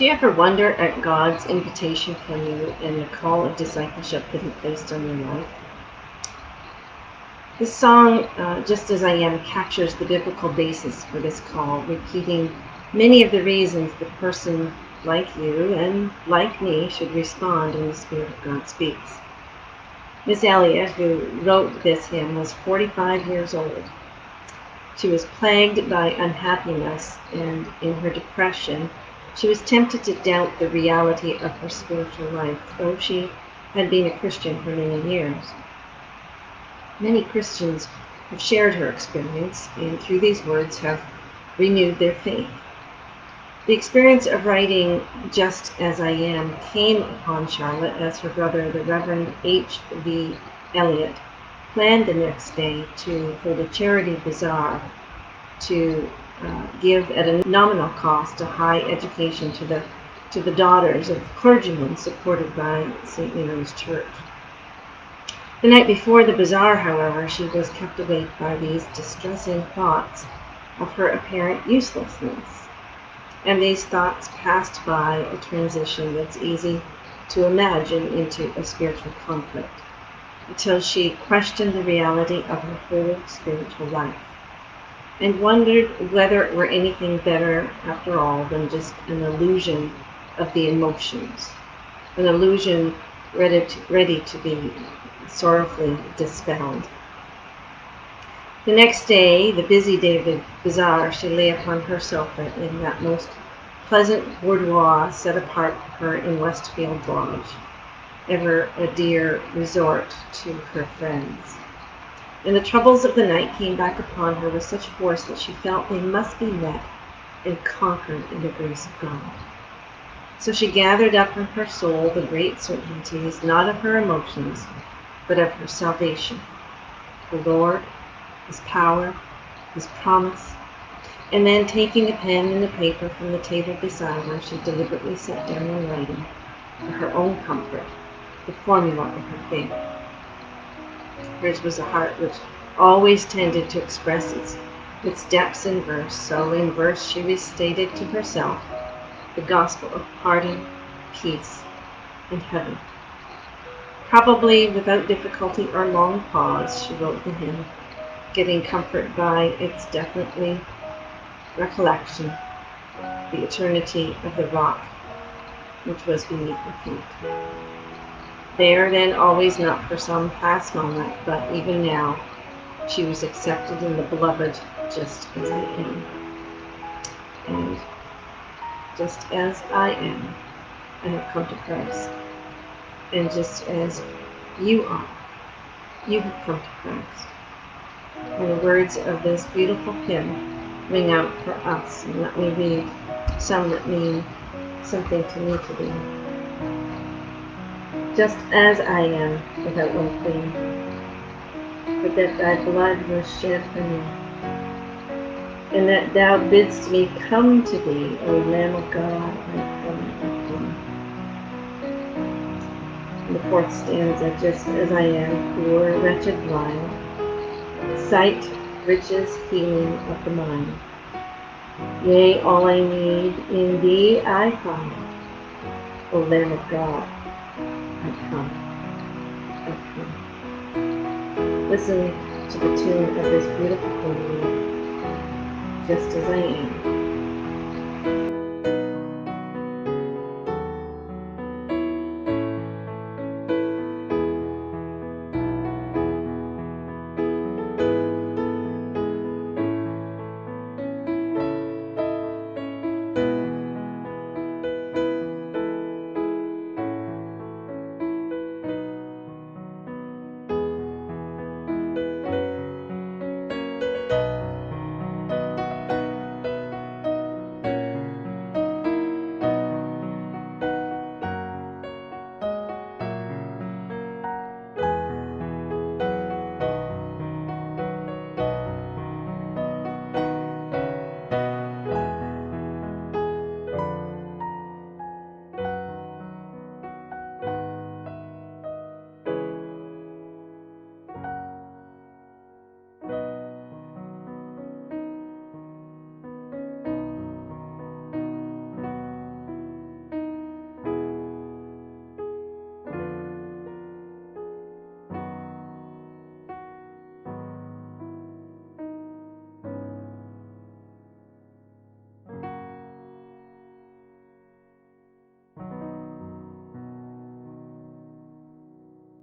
Do you ever wonder at God's invitation for you and the call of discipleship that He placed on your life? This song, Just As I Am, captures the biblical basis for this call, repeating many of the reasons the person like you and like me should respond when the Spirit of God speaks. Miss Elliott, who wrote this hymn, was 45 years old. She was plagued by unhappiness, and in her depression, she was tempted to doubt the reality of her spiritual life, though she had been a Christian for many years. Many Christians have shared her experience, and through these words have renewed their faith. The experience of writing Just As I Am came upon Charlotte as her brother, the Reverend H.V. Elliott, planned the next day to hold a charity bazaar to give at a nominal cost a high education to the daughters of clergymen supported by St. Mary's Church. The night before the bazaar, however, she was kept awake by these distressing thoughts of her apparent uselessness. And these thoughts passed by a transition that's easy to imagine into a spiritual conflict, until she questioned the reality of her whole spiritual life, and wondered whether it were anything better after all than just an illusion of the emotions, an illusion ready to be sorrowfully dispelled. The next day, the busy day of the bazaar, she lay upon her sofa in that most pleasant boudoir set apart for her in Westfield Lodge, ever a dear resort to her friends. And the troubles of the night came back upon her with such force that she felt they must be met and conquered in the grace of God. So she gathered up in her soul the great certainties, not of her emotions, but of her salvation, the Lord, His power, His promise, and then taking a pen and a paper from the table beside her, she deliberately sat down in writing, for her own comfort, the formula of her faith. Hers was a heart which always tended to express its depths in verse, so in verse she restated to herself the gospel of pardon, peace, and heaven. Probably without difficulty or long pause, she wrote the hymn, getting comfort by its definitely recollection, the eternity of the rock which was beneath her feet. There then always not for some past moment, but even now, she was accepted in the beloved just as I am. And just as I am, I have come to Christ. And just as you are, you have come to Christ. And the words of this beautiful hymn ring out for us. And let me read some that mean something to me today. Just as I am, without one plea, but that thy blood was shed for me, and that thou bidst me come to thee, O Lamb of God, I come, I come. And the fourth stanza, just as I am, poor, wretched, blind, sight, riches, healing of the mind. Yea, all I need in thee I find, O Lamb of God, I come, I come. Listen to the tune of this beautiful hymn, just as I am.